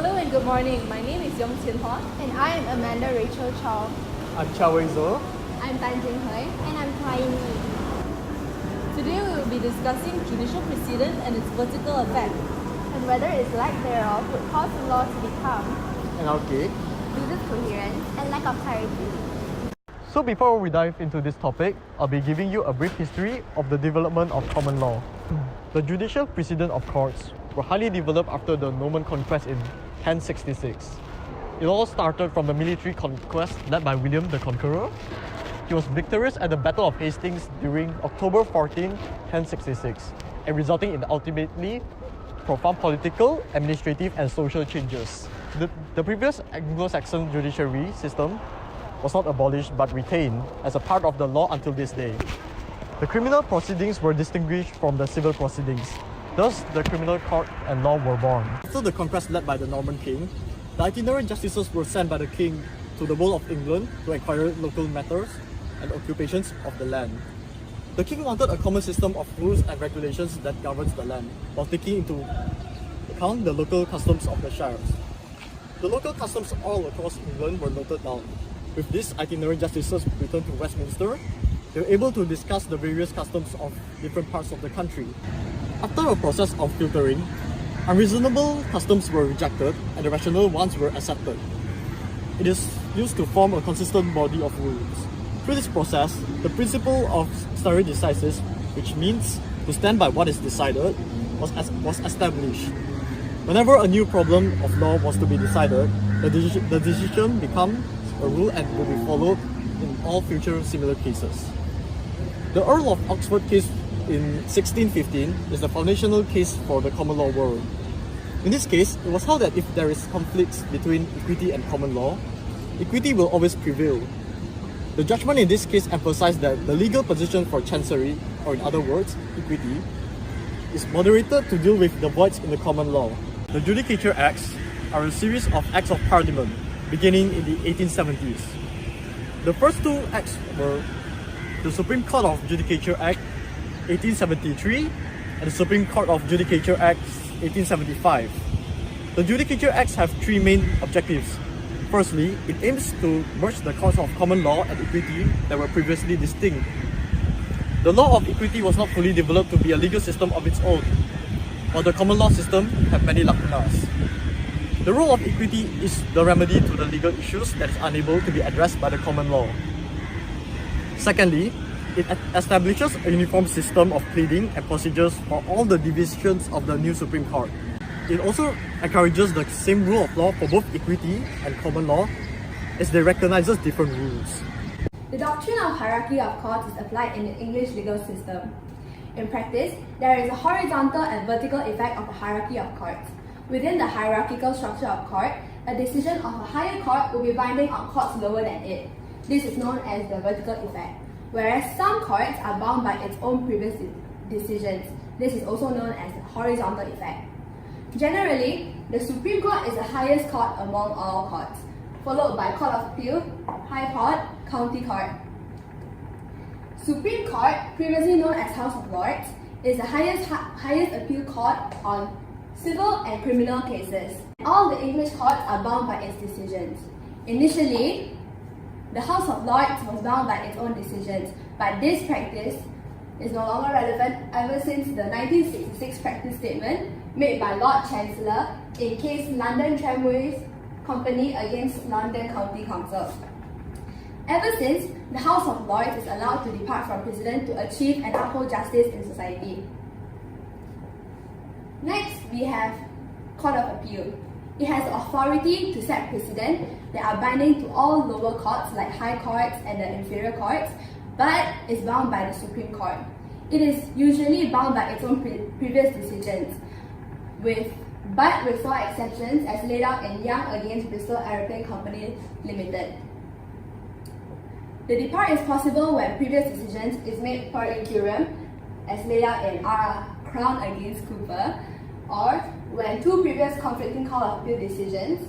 Hello and good morning. My name is Yong Qian Hua. And I am Amanda Rachel Chow. I'm Chow Wei Zo. I'm Tan Jing Hui. And I'm Kai Ni. Today we will be discussing judicial precedent and its vertical effect. And whether its lack thereof would cause the law to become And okay. loses coherence and lack of clarity. So before we dive into this topic, I'll be giving you a brief history of the development of common law. The judicial precedent of courts were highly developed after the Norman conquest in 1066. It all started from the military conquest led by William the Conqueror. He was victorious at the Battle of Hastings during October 14, 1066, and resulting in ultimately profound political, administrative, and social changes. The previous Anglo-Saxon judiciary system was not abolished but retained as a part of the law until this day. The criminal proceedings were distinguished from the civil proceedings. Thus, the criminal court and law were born. After the conquest led by the Norman king, the itinerant justices were sent by the king to the whole of England to inquire local matters and occupations of the land. The king wanted a common system of rules and regulations that governs the land, while taking into account the local customs of the shires. The local customs all across England were noted down. With this, itinerant justices returned to Westminster. They were able to discuss the various customs of different parts of the country. After a process of filtering, unreasonable customs were rejected and the rational ones were accepted. It is used to form a consistent body of rules. Through this process, the principle of stare decisis, which means to stand by what is decided, was established. Whenever a new problem of law was to be decided, the decision becomes a rule and will be followed in all future similar cases. The Earl of Oxford case in 1615 is the foundational case for the common law world. In this case, it was held that if there is conflicts between equity and common law, equity will always prevail. The judgment in this case emphasized that the legal position for chancery, or in other words, equity, is moderated to deal with the voids in the common law. The Judicature Acts are a series of acts of parliament beginning in the 1870s. The first two acts were the Supreme Court of Judicature Act 1873 and the Supreme Court of Judicature Act 1875. The Judicature Acts have three main objectives. Firstly, it aims to merge the courts of common law and equity that were previously distinct. The law of equity was not fully developed to be a legal system of its own, while the common law system had many lacunas. The role of equity is the remedy to the legal issues that is unable to be addressed by the common law. Secondly, it establishes a uniform system of pleading and procedures for all the divisions of the new Supreme Court. It also encourages the same rule of law for both equity and common law, as they recognizes different rules. The doctrine of hierarchy of courts is applied in the English legal system. In practice, there is a horizontal and vertical effect of a hierarchy of courts. Within the hierarchical structure of court, a decision of a higher court will be binding on courts lower than it. This is known as the vertical effect. Whereas some courts are bound by its own previous decisions. This is also known as the horizontal effect. Generally, the Supreme Court is the highest court among all courts, followed by Court of Appeal, High Court, County Court. Supreme Court, previously known as House of Lords, is the highest appeal court on civil and criminal cases. All the English courts are bound by its decisions. Initially, the House of Lords was bound by its own decisions, but this practice is no longer relevant ever since the 1966 practice statement made by Lord Chancellor in case London Tramways Company against London County Council. Ever since, the House of Lords is allowed to depart from precedent to achieve and uphold justice in society. Next, we have Court of Appeal. It has the authority to set precedent that are binding to all lower courts like high courts and the inferior courts, but is bound by the Supreme Court. It is usually bound by its own previous decisions, but with 4 exceptions as laid out in Young against Bristol Aeroplane Company Limited. The depart is possible when previous decisions is made per incurium, as laid out in Crown against Cooper, or when two previous conflicting Court of Appeal decisions,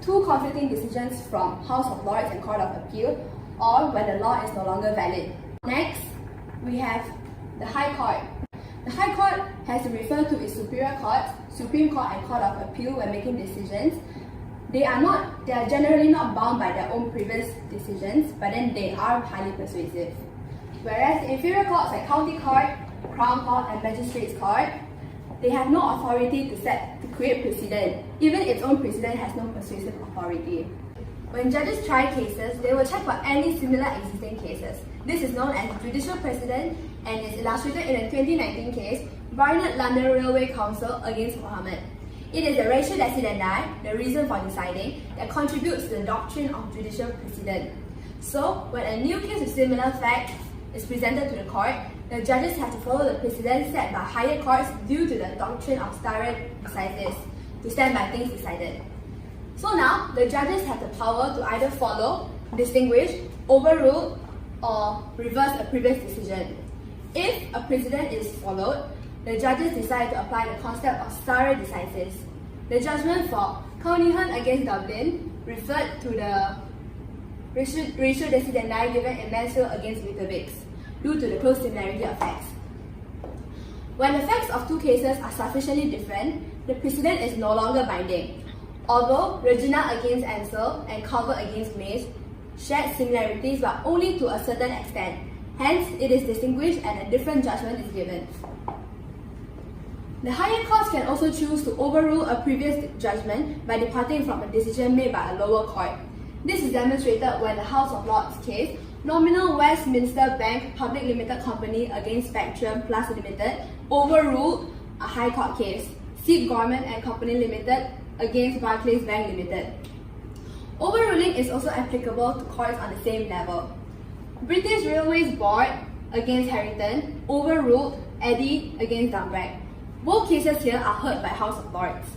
two conflicting decisions from House of Lords and Court of Appeal, or when the law is no longer valid. Next, we have the High Court. The High Court has to refer to its superior courts, Supreme Court and Court of Appeal when making decisions. They are generally not bound by their own previous decisions, but then they are highly persuasive. Whereas the inferior courts like County Court, Crown Court and Magistrates Court, they have no authority to create precedent. Even its own precedent has no persuasive authority. When judges try cases, they will check for any similar existing cases. This is known as Judicial Precedent and is illustrated in a 2019 case, Barnet London Railway Council against Mohammed. It is the ratio decidendi, the reason for deciding, that contributes to the doctrine of judicial precedent. So, when a new case with similar facts is presented to the court, the judges have to follow the precedent set by higher courts due to the doctrine of stare decisis, to stand by things decided. So now, the judges have the power to either follow, distinguish, overrule, or reverse a previous decision. If a precedent is followed, the judges decide to apply the concept of stare decisis. The judgment for Cunningham against Dublin referred to the ratio decidendi given in Mansfield against Weetabix, due to the close similarity of facts. When the facts of two cases are sufficiently different, the precedent is no longer binding. Although Regina against Ansel and Culver against Mays shared similarities but only to a certain extent, hence it is distinguished and a different judgment is given. The higher courts can also choose to overrule a previous judgment by departing from a decision made by a lower court. This is demonstrated when the House of Lords case, Nominal Westminster Bank Public Limited Company against Spectrum Plus Limited, overruled a High Court case, Seed Gorman and Company Limited against Barclays Bank Limited. Overruling is also applicable to courts on the same level. British Railways Board against Harrington overruled Eddy against Dunbrack. Both cases here are heard by House of Lords.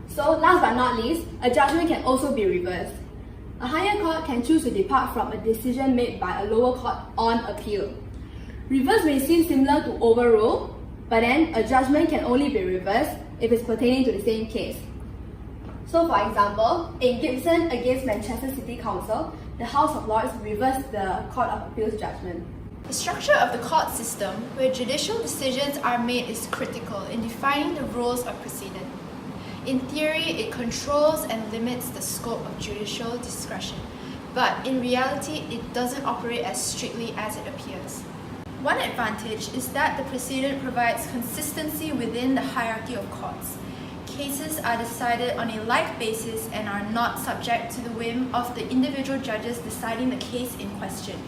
So last but not least, a judgment can also be reversed. A higher court can choose to depart from a decision made by a lower court on appeal. Reverse may seem similar to overrule, but then a judgment can only be reversed if it's pertaining to the same case. So for example, in Gibson against Manchester City Council, the House of Lords reversed the Court of Appeal's judgment. The structure of the court system, where judicial decisions are made, is critical in defining the rules of precedent. In theory, it controls and limits the scope of judicial discretion, but in reality, it doesn't operate as strictly as it appears. One advantage is that the precedent provides consistency within the hierarchy of courts. Cases are decided on a like basis and are not subject to the whim of the individual judges deciding the case in question.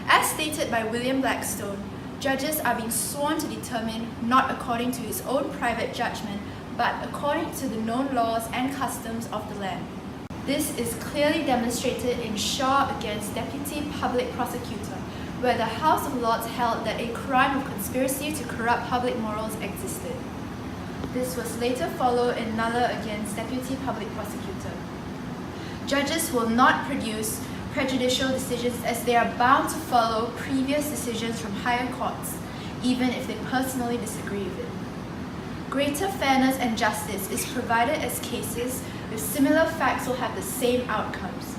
As stated by William Blackstone, judges are being sworn to determine not according to his own private judgment, but according to the known laws and customs of the land. This is clearly demonstrated in Shaw against Deputy Public Prosecutor, where the House of Lords held that a crime of conspiracy to corrupt public morals existed. This was later followed in Nuller against Deputy Public Prosecutor. Judges will not produce prejudicial decisions as they are bound to follow previous decisions from higher courts, even if they personally disagree with it. Greater fairness and justice is provided as cases with similar facts will have the same outcomes.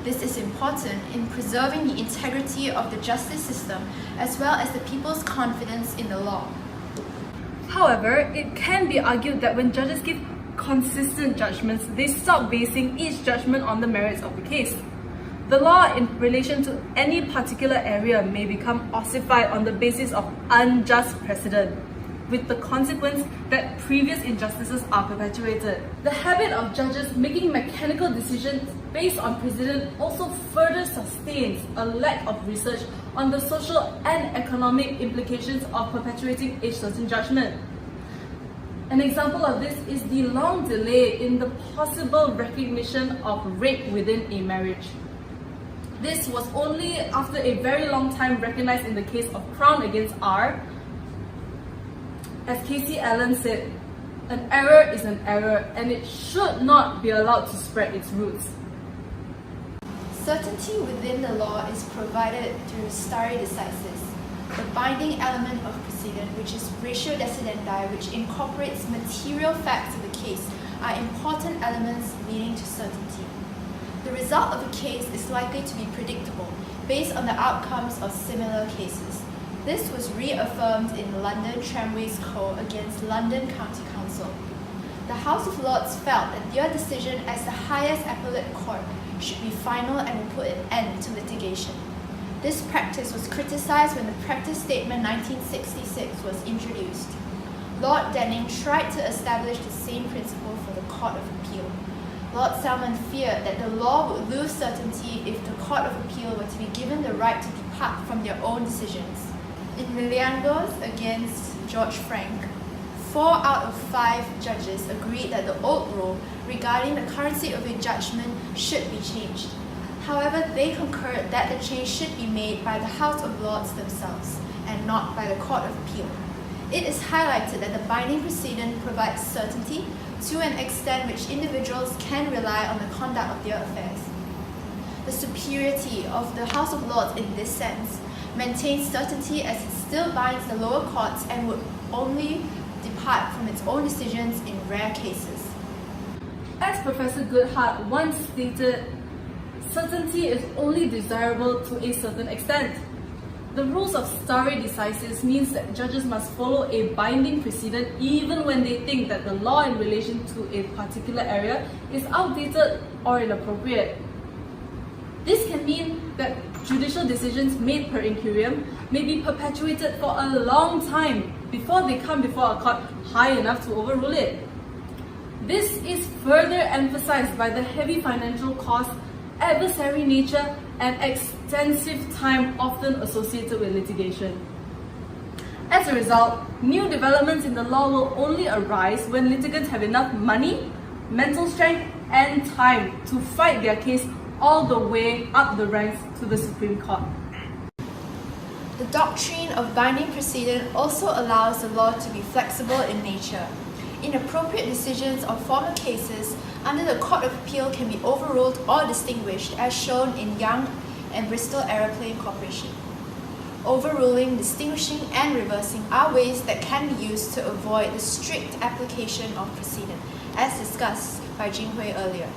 This is important in preserving the integrity of the justice system as well as the people's confidence in the law. However, it can be argued that when judges give consistent judgments, they stop basing each judgment on the merits of the case. The law in relation to any particular area may become ossified on the basis of unjust precedent, with the consequence that previous injustices are perpetuated. The habit of judges making mechanical decisions based on precedent also further sustains a lack of research on the social and economic implications of perpetuating a certain judgment. An example of this is the long delay in the possible recognition of rape within a marriage. This was only after a very long time recognized in the case of Crown against R. As Casey Allen said, an error is an error and it should not be allowed to spread its roots. Certainty within the law is provided through stare decisis, the binding element of precedent, which is ratio decidendi, which incorporates material facts of the case, are important elements leading to certainty. The result of a case is likely to be predictable based on the outcomes of similar cases. This was reaffirmed in London Tramways Co. against London County Council. The House of Lords felt that their decision as the highest appellate court should be final and would put an end to litigation. This practice was criticised when the Practice Statement 1966 was introduced. Lord Denning tried to establish the same principle for the Court of Appeal. Lord Salmon feared that the law would lose certainty if the Court of Appeal were to be given the right to depart from their own decisions. In Miliangos against George Frank, 4 out of 5 judges agreed that the old rule regarding the currency of a judgment should be changed. However, they concurred that the change should be made by the House of Lords themselves and not by the Court of Appeal. It is highlighted that the binding precedent provides certainty to an extent which individuals can rely on the conduct of their affairs. The superiority of the House of Lords in this sense maintains certainty as it still binds the lower courts and would only depart from its own decisions in rare cases. As Professor Goodhart once stated, certainty is only desirable to a certain extent. The rules of stare decisis means that judges must follow a binding precedent even when they think that the law in relation to a particular area is outdated or inappropriate. This can mean that judicial decisions made per incurium may be perpetuated for a long time before they come before a court high enough to overrule it. This is further emphasized by the heavy financial cost, adversary nature, and extensive time often associated with litigation. As a result, new developments in the law will only arise when litigants have enough money, mental strength, and time to fight their case all the way up the ranks to the Supreme Court. The doctrine of binding precedent also allows the law to be flexible in nature. Inappropriate decisions of former cases under the Court of Appeal can be overruled or distinguished, as shown in Young and Bristol Aeroplane Corporation. Overruling, distinguishing, and reversing are ways that can be used to avoid the strict application of precedent, as discussed by Jing Hui earlier.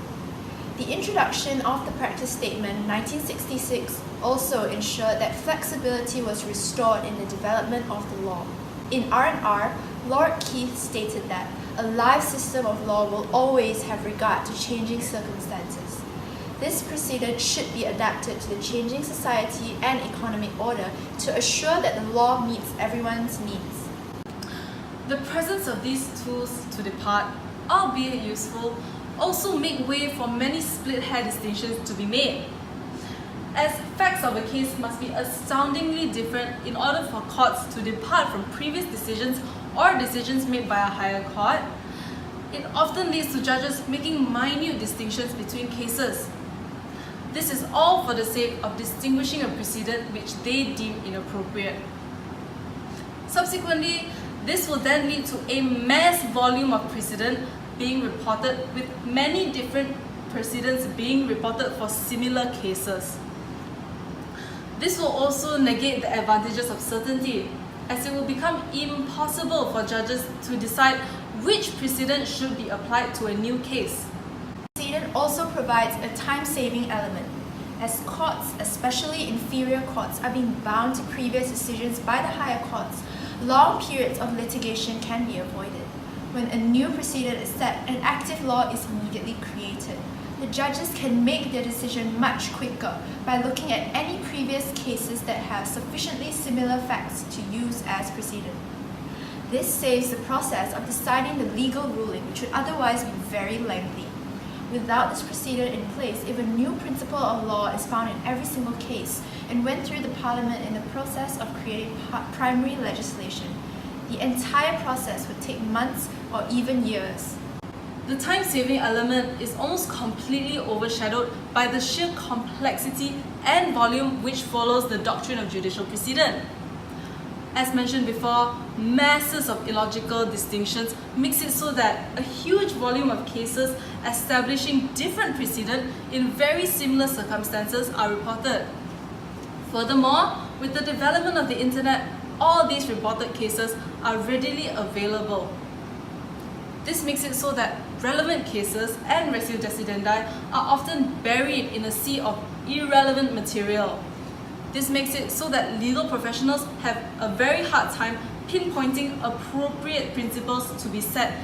The introduction of the Practice Statement 1966 also ensured that flexibility was restored in the development of the law. In R&R, Lord Keith stated that a live system of law will always have regard to changing circumstances. This precedent should be adapted to the changing society and economic order to assure that the law meets everyone's needs. The presence of these tools to depart, albeit useful, also make way for many split-hair distinctions to be made. As facts of a case must be astoundingly different in order for courts to depart from previous decisions or decisions made by a higher court, it often leads to judges making minute distinctions between cases. This is all for the sake of distinguishing a precedent which they deem inappropriate. Subsequently, this will then lead to a mass volume of precedent being reported, with many different precedents being reported for similar cases. This will also negate the advantages of certainty, as it will become impossible for judges to decide which precedent should be applied to a new case. Precedent also provides a time-saving element, as courts, especially inferior courts, are being bound to previous decisions by the higher courts. Long periods of litigation can be avoided. When a new precedent is set, an active law is immediately created. The judges can make their decision much quicker by looking at any previous cases that have sufficiently similar facts to use as precedent. This saves the process of deciding the legal ruling, which would otherwise be very lengthy. Without this precedent in place, if a new principle of law is found in every single case and went through the Parliament in the process of creating primary legislation, the entire process would take months or even years. The time-saving element is almost completely overshadowed by the sheer complexity and volume which follows the doctrine of judicial precedent. As mentioned before, masses of illogical distinctions makes it so that a huge volume of cases establishing different precedent in very similar circumstances are reported. Furthermore, with the development of the internet, all these reported cases are readily available. This makes it so that relevant cases and ratio decidendi are often buried in a sea of irrelevant material. This makes it so that legal professionals have a very hard time pinpointing appropriate principles to be set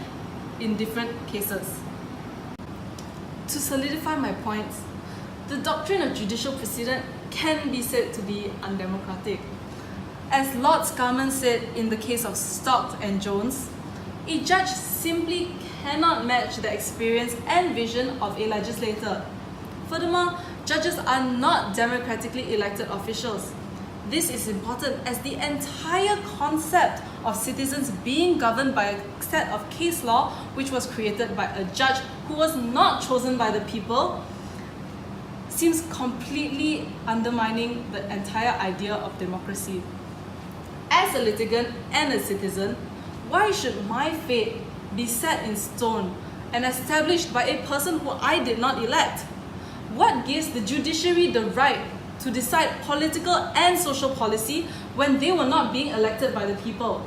in different cases. To solidify my points, the doctrine of judicial precedent can be said to be undemocratic. As Lord Scarman said in the case of Stokes and Jones, a judge simply cannot match the experience and vision of a legislator. Furthermore, judges are not democratically elected officials. This is important as the entire concept of citizens being governed by a set of case law which was created by a judge who was not chosen by the people seems completely undermining the entire idea of democracy. As a litigant and a citizen, why should my fate be set in stone and established by a person who I did not elect? What gives the judiciary the right to decide political and social policy when they were not being elected by the people?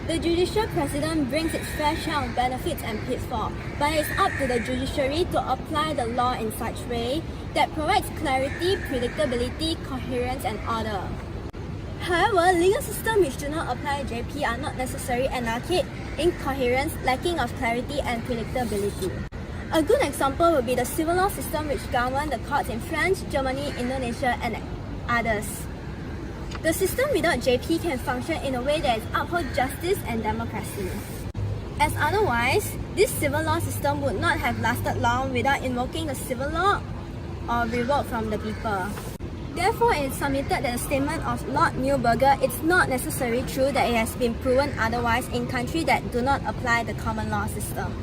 The judicial precedent brings its fair share of benefits and pitfalls, but it's up to the judiciary to apply the law in such a way that provides clarity, predictability, coherence, and order. However, legal systems which do not apply JP are not necessarily anarchic, incoherent, lacking of clarity and predictability. A good example would be the civil law system which governs the courts in France, Germany, Indonesia, and others. The system without JP can function in a way that upholds justice and democracy. As otherwise, this civil law system would not have lasted long without invoking the civil law or revolt from the people. Therefore, it is submitted that the statement of Lord Neuberger is not necessarily true that it has been proven otherwise in countries that do not apply the common law system.